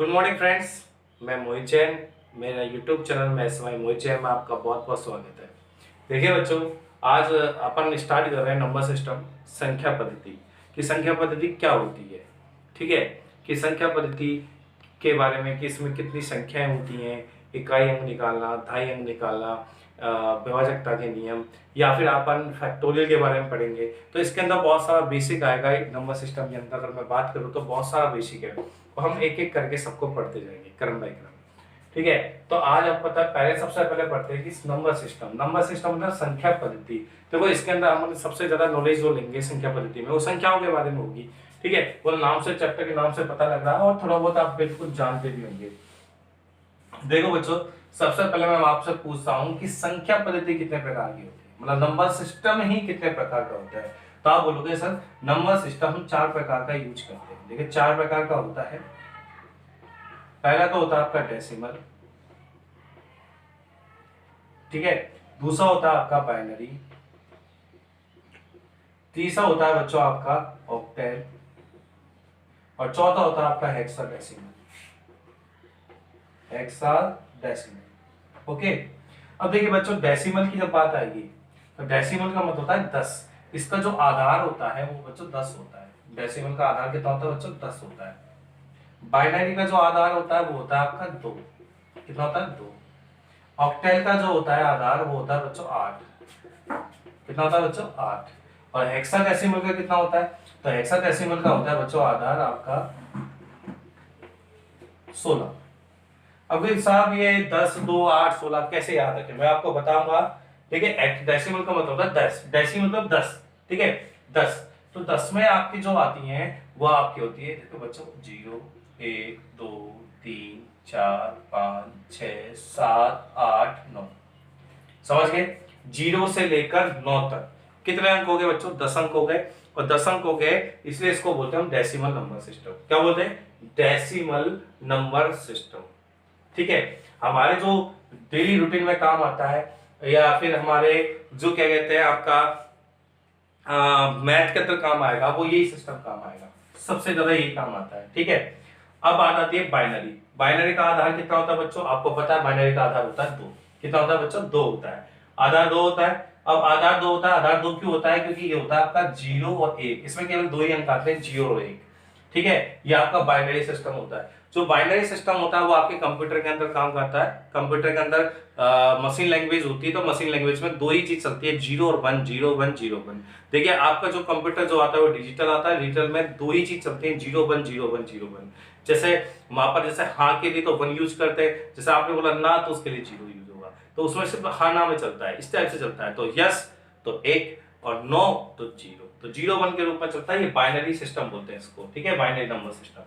Good morning friends, मैं मोहित जैन। मेरा YouTube channel में एसवाई मोहित जैन में आपका बहुत बहुत स्वागत है। देखिए बच्चों, आज अपन स्टार्ट कर रहे हैं नंबर सिस्टम संख्या पद्धति कि संख्या पद्धति क्या होती है। ठीक है, कि संख्या पद्धति के बारे में कि इसमें कितनी संख्याएं होती हैं, इकाई अंक निकालना, दहाई अंक निकालना, विभाजकता के नियम, या फिर अपन फैक्टोरियल के बारे में पढ़ेंगे। तो इसके अंदर बहुत सारा बेसिक आएगा। एक नंबर सिस्टम के अंदर अगर मैं बात करूँ तो बहुत सारा बेसिक है, तो हम एक एक करके सबको पढ़ते जाएंगे क्रम बाय क्रम। ठीक है, तो आज आप पता पहले सबसे पहले पढ़ते हैं कि नंबर सिस्टम मतलब संख्या पद्धति। देखो इसके अंदर हम सबसे ज्यादा नॉलेज जो लेंगे संख्या पद्धति में वो संख्याओं के बारे में होगी। ठीक है, वो नाम से, चैप्टर के नाम से पता लग रहा है और थोड़ा बहुत आप बिल्कुल जानते भी होंगे। देखो बच्चों, सबसे पहले मैं आपसे पूछता हूँ कि संख्या पद्धति कितने प्रकार की होती है, मतलब नंबर सिस्टम ही कितने प्रकार का होता है। तो आप बोलोगे सर नंबर सिस्टम हम 4 प्रकार का यूज करते हैं। देखिए 4 प्रकार का होता है। पहला तो होता है आपका डेसिमल, ठीक है। दूसरा होता है आपका बाइनरी। तीसरा होता है बच्चों आपका ऑक्टेल, और चौथा होता है आपका हेक्साडेसिमल। ओके। अब देखिए बच्चों, डेसिमल की जब बात आएगी तो डेसिमल का मतलब होता है 10। इसका जो आधार होता है वो बच्चों 10 होता है। डेसिमल का आधार कितना होता है बच्चों? 10 होता है। बाइनरी का जो आधार होता है वो होता है आपका 2। कितना होता है? 2। ऑक्टेल का जो होता है आधार वो होता है बच्चों 8। कितना होता है बच्चों? 8। और हेक्साडेसिमल का कितना होता है? तो हेक्साडेसिमल का होता है बच्चों आधार आपका 16। अब साहब ये 10, 2, 8, 16 कैसे याद रखें, मैं आपको बताऊंगा। ठीक है, डेसिमल का मतलब होता है 10। डेसिमल मतलब 10। ठीक है, 10। तो 10 में आपकी जो आती हैं वो आपकी होती है, देखो बच्चों, 0, 1, 2, 3, 4, 5, 6, 7, 8, 9। समझ गए? 0 से लेकर 9 तक कितने अंक हो गए बच्चों? 10 अंक हो गए। और 10 अंक हो गए इसलिए इसको बोलते हैं हम डेसिमल नंबर सिस्टम। क्या बोलते हैं? Decimal number system. ठीक है, हमारे जो डेली रूटीन में काम आता है, या फिर हमारे जो क्या कहते हैं आपका मैथ के अंदर काम आएगा, वो यही सिस्टम काम आएगा, सबसे ज्यादा यही काम आता है। ठीक है, अब बात आती है बाइनरी। बाइनरी का आधार कितना होता है बच्चों? आपको पता है बाइनरी का आधार होता है 2। कितना होता है बच्चों? 2 होता है। आधार 2 होता है। अब आधार 2 होता है, आधार 2 क्यों होता है? क्योंकि ये होता है आपका 0 और 1। इसमें केवल 2 ही अंक आते हैं, 0 और 1। ठीक है, ये आपका बाइनरी सिस्टम होता है। जो बाइनरी सिस्टम होता है वो आपके कंप्यूटर के अंदर काम करता है। कंप्यूटर के अंदर मशीन लैंग्वेज होती है, तो मशीन लैंग्वेज में 2 ही चीज चलती है, 0 और 1, 0, 1, 0, 1। देखिए आपका जो कंप्यूटर जो आता है वो डिजिटल आता है। डिजिटल में 2 ही चीज चलती है, 0, 1, 0, 1, 0, 1। जैसे वहां पर जैसे हाँ के लिए तो 1 यूज करते हैं, जैसे आपने बोला ना तो उसके लिए 0 यूज होगा। तो उसमें सिर्फ हाँ ना में चलता है, इस टाइप से चलता है। तो यस तो 1 और नो तो 0, तो 0, 1 के रूप में चलता है। ये बाइनरी सिस्टम बोलते हैं इसको। ठीक है, binary number system.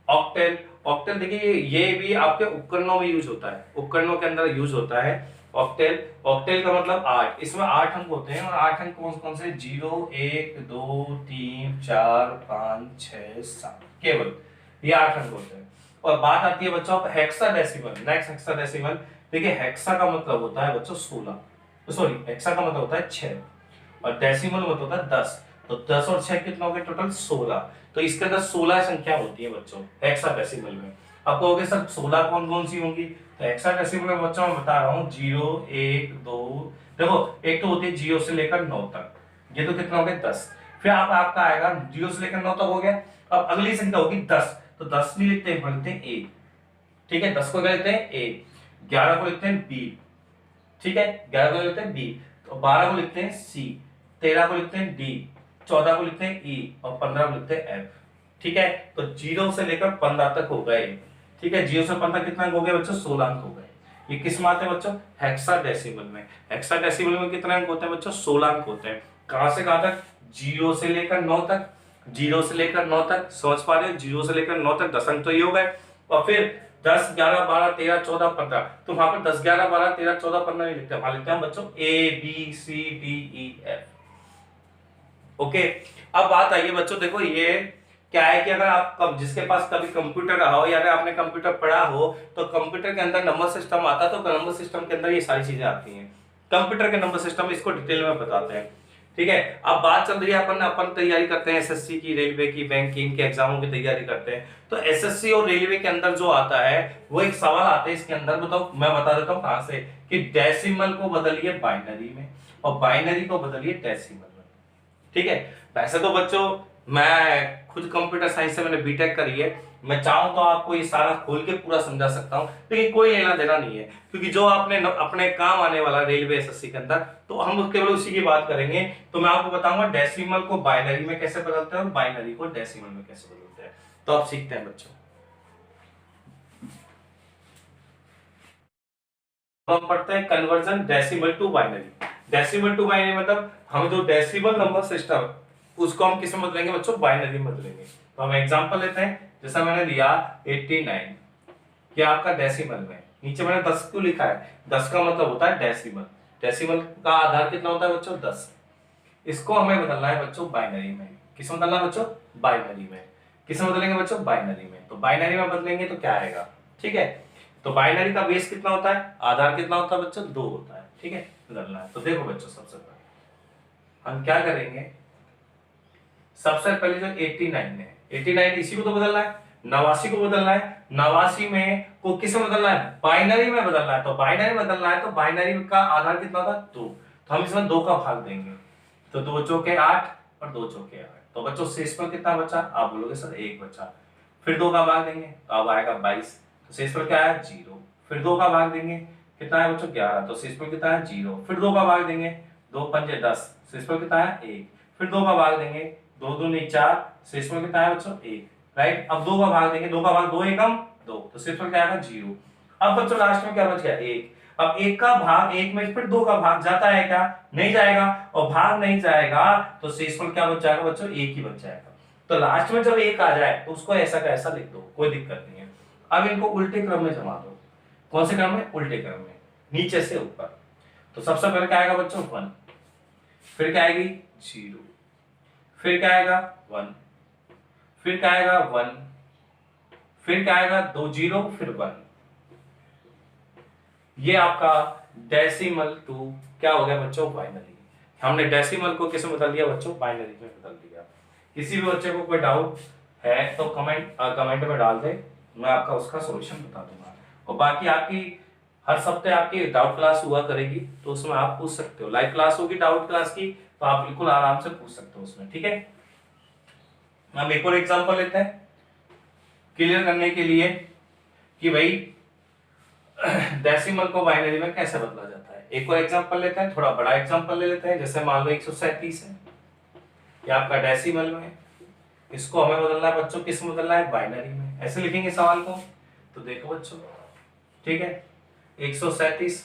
Octal, octal देखिए ये भी आपके उपकरणों में यूज होता है, उपकरणों के अंदर यूज होता है ऑक्टेल। ऑक्टेल का मतलब 8। इसमें 8 अंक होते हैं, और 8 अंक कौन कौन से? 0, 1, 2, 3, 4, 5, 6, 7, केवल ये 8 अंक होते हैं। और बात आती है बच्चों हेक्साडेसिमल। Next hexadecimal. देखिए हेक्सा का मतलब होता है बच्चों 16, सॉरी हेक्सा का मतलब होता है 6, और डेसिमल मतलब होता है 10। तो 10 और 6 कितना हो गया? टोटल 16। तो इसके अंदर 16 संख्या होती है बच्चों हेक्साडेसिमल में। अब कहोगे सर 16 कौन कौन सी होंगी? तो हेक्साडेसिमल में बच्चों मैं बता रहा हूँ 0, 1, 2, देखो एक तो होती है 0 से लेकर 9 तक, ये तो कितना हो गया? 10। फिर आपका आएगा 0 से लेकर 9 तक हो गया। अब अगली संख्या होगी 10। तो 10 नहीं लिखते हैं, लिखते हैं ए। ठीक है, 10 को क्या लिखते हैं? ए। 11 को लिखते हैं बी। ठीक है, 11 को लिखते हैं बी। तो 12 को लिखते हैं सी। 13 को लिखते हैं डी। 14 को लिखते हैं ई, और 15 को लिखते हैं एफ। ठीक है, तो 0 से लेकर 15 तक हो गए। ठीक है, 0 से 15 कितना अंक हो गए बच्चों? 16 अंक हो गए। ये किस में आते हैं बच्चों? हेक्साडेसिमल में। हेक्साडेसिमल में कितने अंक होते हैं बच्चों? 16 अंक होते हैं। कहां से कहां तक? 0 से लेकर 9 तक। 0 से लेकर 9 तक, समझ पा रहे हो? 0 से लेकर 9 तक 10 अंक तो ये हो गए। और फिर 10, 11, 12, 13, 14, 15। तो वहां पर 10, 11, 12, 13, 14, 15 नहीं लिखते, वहां लिखते हैं बच्चों A B C D E F. Okay, अब बात आई है बच्चों, देखो ये क्या है कि अगर आप जिसके पास कभी कंप्यूटर रहा हो या अगर आपने कंप्यूटर पढ़ा हो, तो कंप्यूटर के अंदर नंबर सिस्टम आता है। तो नंबर सिस्टम के अंदर ये सारी चीजें आती हैं। कंप्यूटर के नंबर सिस्टम इसको डिटेल में बताते हैं। ठीक है। अब बात चल रही है अपन अपन तैयारी करते हैं एसएससी की, रेलवे की, बैंक की, इनके एग्जामों की तैयारी करते हैं। तो एसएससी और रेलवे के अंदर जो आता है वो एक सवाल आता है इसके अंदर, बताओ मैं बता देता हूँ कहां से, कि डेसिमल को बदलिए बाइनरी में और बाइनरी को बदलिए डेसिमल में। ठीक है। वैसे तो बच्चों मैं खुद कंप्यूटर साइंस से मैंने बीटेक करी है, मैं चाहूं तो आपको ये सारा खोल के पूरा समझा सकता हूं, लेकिन कोई लेना देना नहीं है, क्योंकि जो आपने अपने काम आने वाला रेलवे एसएससी के अंदर, तो हम केवल उसी की बात करेंगे। तो मैं आपको बताऊंगा डेसिमल को बाइनरी में कैसे बदलते हैं और बाइनरी को डेसिमल में कैसे बदलते हैं। तो आप सीखते हैं बच्चों। हम पढ़ते हैं conversion decimal to binary. Decimal to binary मतलब हम जो डेसिमल नंबर सिस्टम उसको हम किस में बदलेंगे बच्चों, बाइनरी में बदलेंगे। तो हम एग्जांपल लेते हैं, जैसा मैंने लिया 89, ये आपका डेसिमल में, नीचे मैंने 10 क्यों लिखा है, 10 का मतलब होता है डेसिमल, डेसिमल का आधार कितना होता है बच्चों 10। इसको हमें बदलना है बच्चों बाइनरी में। किस में बदलना है बच्चों, बाइनरी में। किस में बदलेंगे बच्चों, बाइनरी में। तो बाइनरी में बदलेंगे तो क्या आएगा, ठीक है। तो बाइनरी का बेस कितना होता है, आधार कितना होता है बच्चों 2 होता है, ठीक है। बदलना है तो देखो बच्चों, सबसे पहले हम क्या करेंगे, सबसे पहले जो 89 है, 89 इसी को तो बदलना है, 89 को बदलना है। 89 में को किस में बदलना है, बाइनरी में बदलना है। तो बाइनरी में बदलना है तो बाइनरी का आधार कितना था 2, तो हम इसमें 2 का भाग देंगे। तो 2 चौके 8 और 2 चौके 8, तो बच्चों शेषफल कितना बचा, आप बोलोगे सर 1 बचा। फिर 2 का भाग देंगे तो अब आएगा 22, तो शेषफल क्या है 0। फिर 2 का भाग देंगे कितना है बच्चों 11, तो शेषफल कितना है 0। फिर 2 का भाग देंगे 2 पंजे 10, शेषफल कितना है 1। फिर 2 का भाग देंगे 2 दूनी 4, शेषफल कितना है बच्चों 1, राइट। अब 2 का भाग देंगे, 2 का भाग 2 एकम 2, तो शेषफल क्या आएगा 0। अब बच्चों लास्ट में क्या बच गया 1। अब 1 का भाग 1 में फिर 2 का भाग जाता है क्या, नहीं जाएगा, और भाग नहीं जाएगा तो शेषफल क्या बच जाएगा बच्चों 1 ही बच जाएगा। तो लास्ट में जब 1 आ जाए तो उसको ऐसा का ऐसा लिख दो, कोई दिक्कत नहीं है। अब इनको उल्टे क्रम में जमा दो। कौन से क्रम में, उल्टे क्रम में, नीचे से ऊपर। तो सबसे पहले क्या आएगा बच्चों 1, फिर क्या आएगी 0, फिर क्या आएगा 1, फिर क्या आएगा 1, फिर क्या आएगा 2 0 फिर 1। ये आपका डेसिमल टू क्या हो गया बच्चों, बाइनरी। हमने डेसिमल को किस में बदल दिया बच्चों, बाइनरी में बदल दिया। किसी भी बच्चे को कोई डाउट है तो कमेंट में डाल दे, मैं आपका उसका सॉल्यूशन बता दूंगा। और बाकी आपकी हर हफ्ते आपकी डाउट क्लास हुआ करेगी, तो उसमें आप पूछ सकते हो। लाइव क्लास होगी डाउट क्लास की, तो आप बिल्कुल आराम से पूछ सकते हो उसमें, ठीक है। हम एक और एग्जांपल लेते हैं क्लियर करने के लिए कि भाई डेसिमल को बाइनरी में कैसे बदला जाता है। एक और एग्जांपल लेते हैं, थोड़ा बड़ा एग्जांपल ले लेते हैं। जैसे मान लो 137 है, ये आपका डेसिमल में, इसको हमें बदलना है बच्चों, किस में बदलना है, बाइनरी में। ऐसे लिखेंगे सवाल को, तो देखो बच्चों, ठीक है। 137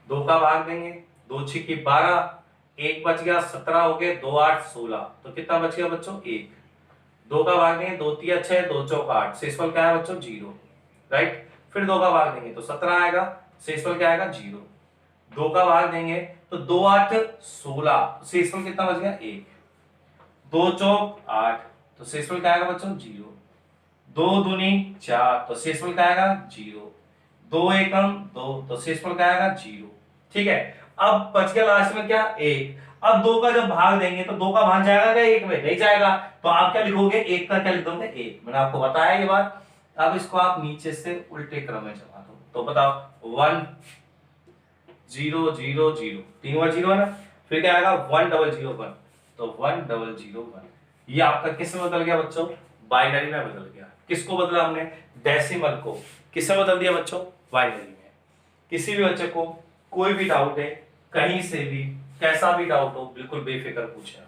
2 का भाग देंगे, 2 6 12, 1 बच गया 17 हो गए, 2 8 16, तो कितना बच गया बच्चों 1। 2 का भाग देंगे 2 3 6, 2 चौक 8, शेषफल क्या है बच्चों 0, राइट। फिर 2 का भाग देंगे तो 17 आएगा, शेषफल क्या आएगा 0। 2 का भाग देंगे तो 2 8 16, शेषफल कितना बच गया 1। 2 चौक 8, तो शेषफल क्या आएगा बच्चों 0। 2 दूनी 4, तो शेषफल क्या आएगा 0। 2 एकम 2, तो शेषफल क्या आएगा 0, ठीक है। अब बच गया लास्ट में क्या 1। अब 2 का जब भाग देंगे तो 2 का भाग जाएगा क्या 1 में, नहीं जाएगा, तो आप क्या लिखोगे 1 का क्या लिख दोगे 1। मैंने आपको बताया ये बात। अब इसको आप नीचे से उल्टे क्रम में जमा दो, तो बताओ 1 0 0 0, 3 बार 0 है ना, फिर क्या आएगा 1 0 0 1, तो 1 0 0 1। ये आपका किस में बदल गया बच्चों, बाइनरी में बदल गया। किसको बदला हमने, डेसिमल को किस में बदल दिया बच्चों, बाइनरी में। किसी भी बच्चे को कोई भी डाउट है, कहीं से भी कैसा भी डाउट हो, बिल्कुल बेफिक्र पूछे।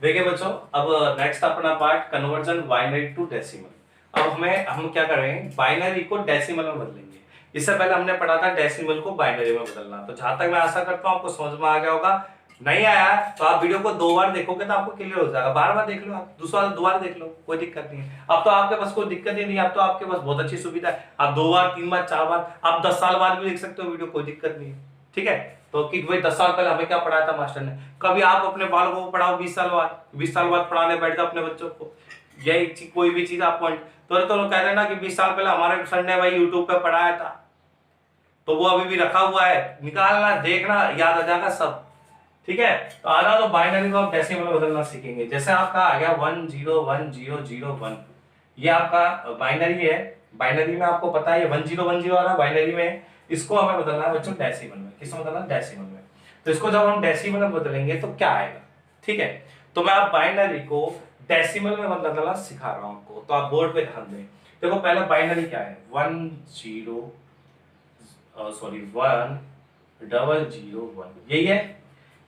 देखिए बच्चों, अब नेक्स्ट अपना part conversion binary to decimal. अब हम क्या करेंगे, बाइनरी को डेसिमल में बदलेंगे। इससे पहले हमने पढ़ा था डेसिमल को बाइनरी में बदलना। तो जहां तक मैं आशा करता हूं आपको समझ में आ गया होगा। नहीं आया तो आप वीडियो को 2 बार देखोगे तो आपको क्लियर हो जाएगा। बार बार देख लो, आप दूसरा दोबारा देख लो, कोई दिक्कत नहीं है। अब तो आपके पास कोई दिक्कत ही नहीं, अब तो आपके पास बहुत अच्छी सुविधा है। आप 2 बार 3 बार 4 बार, आप 10 साल बाद भी देख सकते हो वीडियो, कोई दिक्कत नहीं है, ठीक है। तो कि भाई 10 साल पहले हमें क्या पढ़ाया था मास्टर ने, कभी आप अपने बालकों को पढ़ाओ 20 साल बाद, 20 साल बाद पढ़ाने बैठ जाओ अपने बच्चों को, यही कोई भी चीज आप पॉइंट तो लोग कह रहे हैं ना कि 20 साल पहले हमारे सर ने भाई यूट्यूब पे पढ़ाया था, तो वो अभी भी रखा हुआ है, निकालना देखना याद आ जाएगा सब। ठीक है, तो आधा तो बाइनरी को आप डेसिमल में बदलना सीखेंगे। जैसे आपका आ गया 101001, ये आपका बाइनरी है। बाइनरी में आपको पता है 1010 आ रहा बाइनरी में, इसको हमें बदलना है बच्चों डेसिमल में। किसमें बदलना है? डेसिमल में। तो इसको जब हम डेसिमल में बदलेंगे तो क्या आएगा? ठीक है, तो मैं आप बाइनरी को डेसिमल में बदलना सिखा रहा हूं आपको, तो आप बोर्ड पे ध्यान दें। देखो पहला बाइनरी क्या है, 1001 यही है,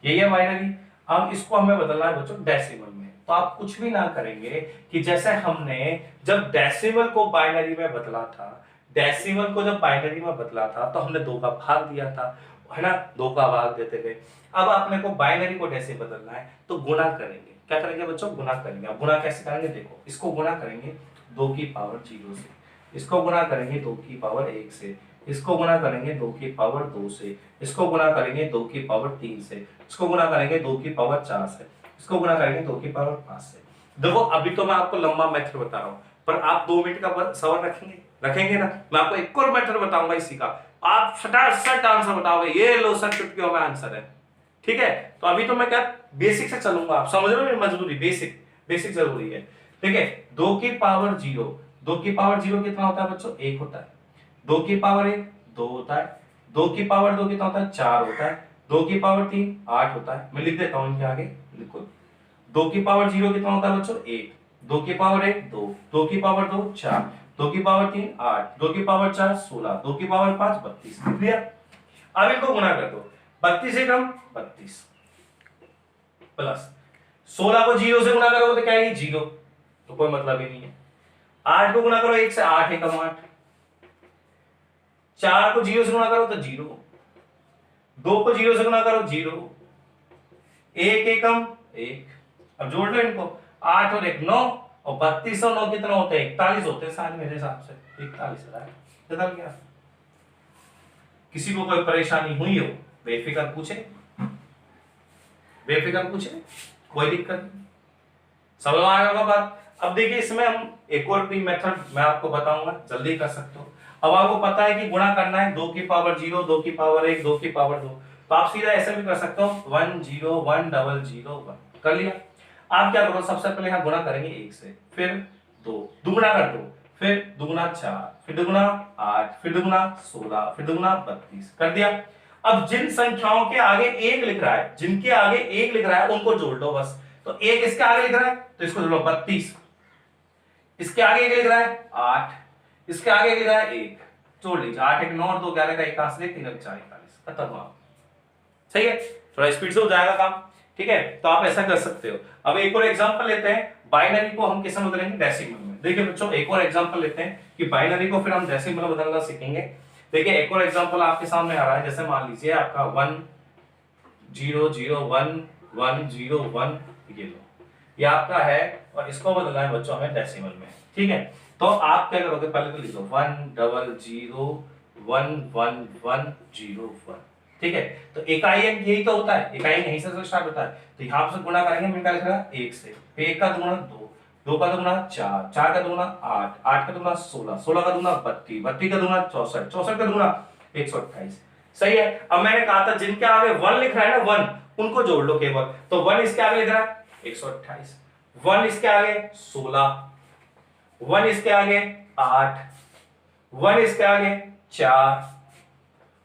यही है बाइनरी। अब इसको हमें बदलना है बच्चों डेसिमल में। तो आप कुछ भी ना करेंगे कि जैसे हमने जब डेसिमल को बाइनरी में बदला था, डेसिमल को जब बाइनरी में बदला था तो हमने 2 का भाग दिया था, है ना, 2 का भाग देते थे। अब आपने को बाइनरी को डेसिमल बदलना है तो गुणा करेंगे। क्या करेंगे बच्चों? गुणा करेंगे। अब गुणा कैसे करेंगे? देखो, इसको गुणा करेंगे 2 की पावर 0 से, इसको गुणा करेंगे 2 की पावर 1 से, इसको गुणा करेंगे 2 की पावर 2 से, इसको गुणा करेंगे 2 की पावर 3 से, इसको गुणा करेंगे 2 की पावर 4 से, इसको गुणा करेंगे 2 की पावर 5 से। देखो अभी तो मैं आपको लंबा मेथड बता रहा हूं, पर आप 2 मिनट का सवाल रखेंगे? रखेंगे ना? मैं आपको एक और मेथड बताऊंगा इसी का, आप फटाफट आंसर बताओगे, ये लो सर चुटकियों में आंसर है। ठीक है, तो अभी तो मैं क्या बेसिक से चलूंगा, आप समझ रहे हो? मजबूरी बेसिक बेसिक जरूरी है। ठीक है, 2 की पावर 0, 2 की पावर 0 कितना होता है बच्चों? 1 होता है। 2 की पावर 1 2 होता है। 2 की पावर 2 कितना होता है? 4 होता है। 2 की पावर 3 8 होता है। मैं लिख देता हूं इनके आगे, लिखो। 2 की पावर 0 कितना होता है बच्चों? 1। 2 की पावर 1 2, 2 की पावर 2 4, 2 की पावर 3 8, 2 की पावर 4 16, 2 की पावर 5 32। क्लियर? अब इनको गुणा कर दो, 32 से कम 32 प्लस 16 को 0 से गुणा करोगे तो क्या आएगी? 0, तो कोई मतलब ही नहीं है। 8 को गुणा करो 1 से, 8 एकम 8। 4 को 0 से गुणा करो तो 0, 2 को 0 से गुणा करो 0, 1 एकम 1। अब जोड़ लो इनको, 8 और 1 9, और 32 और 9 कितना होते हैं? 41 होते हैं शायद मेरे हिसाब से, 41 है। बदल गया? किसी को कोई परेशानी हुई हो बेफिक्र पूछे, बेफिक्र पूछे, कोई दिक्कत नहीं, समझ में आएगा बात। अब देखिए इसमें हम एक और भी मेथड मैं आपको बताऊंगा, जल्दी कर सकते हो। अब आपको पता है कि गुणा करना है 2 की पावर 0, 2 की पावर 1, 2 की पावर 2, तो आप सीधा ऐसे भी कर सकते हो 101001 कर लिया। आप क्या करो, सबसे पहले यहां गुणा करेंगे 1 से, फिर 2 दुगुना कर दो, फिर दुगुना 4, फिर दुगुना 8, फिर दुगुना 16, फिर दुगुना 32 कर दिया। अब जिन संख्याओं के आगे 1 लिख रहा है, जिनके आगे 1 लिख रहा है उनको जोड़ लो बस। तो 1 इसके आगे लिख रहा है तो इसको जोड़ो 32, इसके आगे 1 लिख रहा है 8, इसके आगे लिख रहा है 1, जोड़ लीजिए। 8 1 9 और 2 11 का 1 कहां से 3 4 41, खत्म हुआ। सही है, थोड़ा स्पीड से हो जाएगा काम। ठीक है, तो आप ऐसा कर सकते हो। अब एक और एग्जांपल लेते हैं, बाइनरी को हम किसमें बदलेंगे? डेसिमल में। देखिए बच्चों एक और एग्जांपल लेते हैं कि बाइनरी को फिर हम डेसिमल में बदलना सीखेंगे। देखिए एक और एग्जांपल आपके सामने आ रहा है, जैसे मान लीजिए आपका 1001 ये लो, ये आपका है और इसको बदलना है बच्चों हमें डेसिमल में। ठीक है, तो आप क्या करोगे, पहले तो लिखो 10011101। ठीक है, तो इकाई अंक यही तो होता है, इकाई यहीं से स्टार्ट होता है। तो यहां से गुणा करेंगे, मिनट का लिख रहा है 1 से, फिर 1 का दुगुना 2, 2 का दुगुना 4, 4 का दुगुना 8, 8 का दुगुना 16, 16 का दुगुना 32, 32 का दुगुना 64, 64 का दुगुना 128। सही है। अब मैंने कहा था जिनके आगे 1 लिख रहा है ना 1, उनको जोड़ लो केवल। तो 1 इसके आगे लिख रहा है 128, 1 इसके आगे 16, 1 इसके आगे 8, 1 इसके आगे 4,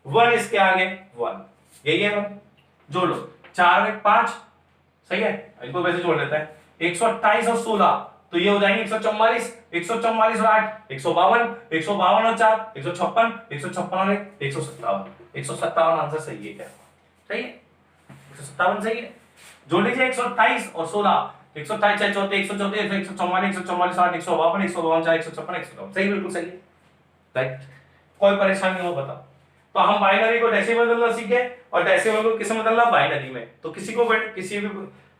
1 इसके आगे 1, यही है। जोड़ लो, 4 1 5, सही है। इनको वैसे जोड़ लेते हैं, 128 और 16 तो ये हो जाएंगे 144, 144 और 8 152, 152 और 4 156, 156 और 1 157, 157 आंसर सही है क्या? सही है, 157 सही है। जोड़ लीजिए 128 और 16, 128 4 144 144 144 8 152 152 4 156 157, सही, बिल्कुल सही है। राइट, कोई परेशानी हो बताओ। तो हम बाइनरी को डेसिमल बदलना सीखे और डेसिमल को किसमें बदलना? बाइनरी में। तो किसी भी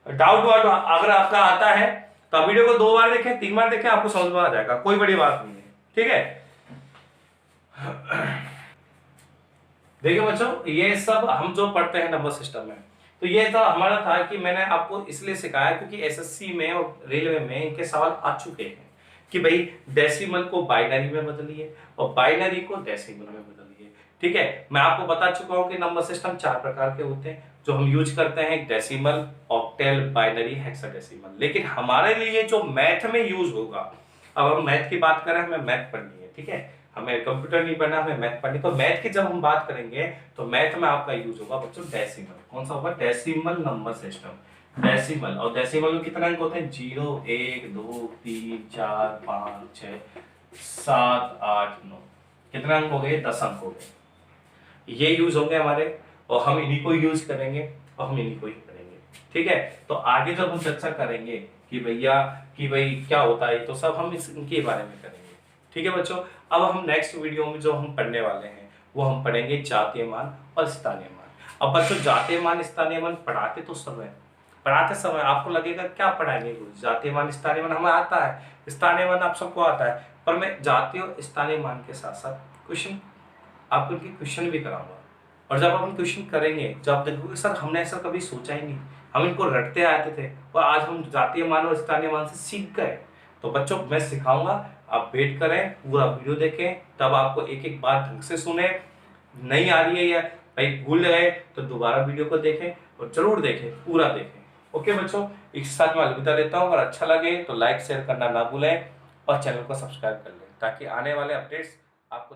डाउट वाट अगर आपका आता है तो आप वीडियो को 2 बार देखें 3 बार देखें, आपको समझ में आ जाएगा, कोई बड़ी बात नहीं है। ठीक है, देखिए बच्चों ये सब हम जो पढ़ते हैं नंबर सिस्टम में, तो ये तो हमारा था कि मैंने आपको इसलिए सिखाया क्योंकि एसएससी में और रेलवे में इनके सवाल आ चुके हैं कि भाई डेसिमल को बाइनरी में बदलिए और बाइनरी को डेसिमल में बदलिए। ठीक है, मैं आपको बता चुका हूं कि नंबर सिस्टम 4 प्रकार के होते हैं जो हम यूज करते हैं, डेसिमल, ऑक्टल, बाइनरी, हेक्साडेसिमल। लेकिन हमारे लिए जो मैथ में यूज होगा, अब हम मैथ की बात करें, हमें मैथ पढ़नी है, ठीक है, हमें कंप्यूटर नहीं पढ़ना, हमें मैथ पढ़नी। तो मैथ की जब हम बात करेंगे तो मैथ में आपका यूज होगा बच्चों डेसिमल। कौन सा होगा? Decimal number system, decimal. और डेसिमल में कितने अंक होते हैं? 0, 1, 2, 3, 4, 5, 6, 7, 8, 9। कितने अंक हो गए? 10 अंक हो गए। ये यूज होंगे हमारे और हम इन्हीं को यूज करेंगे और हम इन्हीं को ही करेंगे। ठीक है, तो आगे जब हम चर्चा करेंगे कि भैया कि भाई क्या होता है, तो सब हम इनके बारे में करेंगे। ठीक है बच्चों, अब हम नेक्स्ट वीडियो में जो हम पढ़ने वाले हैं वो हम पढ़ेंगे जातीय मान और स्थानीय मान। अब बच्चों जातीय मान स्थानीय मान पढ़ाते समय आपको लगेगा क्या पढ़ाएंगे गुरु, जातीय मान स्थानीय मान हमें आता है, स्थानीय मान आप सबको आता है, पर मैं जातीय और स्थानीय मान के साथ साथ क्वेश्चन आपको इनके क्वेश्चन भी कराऊंगा। और जब हम क्वेश्चन करेंगे, जब देखोगे सर हमने ऐसा कभी सोचा ही नहीं, हम इनको रटते आते थे और आज हम जातीय मान और स्थानीय मान से सीख गए। तो बच्चों मैं सिखाऊंगा, आप वेट करें, पूरा वीडियो देखें, तब आपको एक एक बात ढंग से सुने। नहीं आ रही है या भाई भूल गए तो दोबारा वीडियो को देखें और जरूर देखें, पूरा देखें। ओके बच्चों, इस साथ मैं अलविदा लेता हूँ। अगर अच्छा लगे तो लाइक शेयर करना ना भूलें और चैनल को सब्सक्राइब कर लें ताकि आने वाले अपडेट्स आपको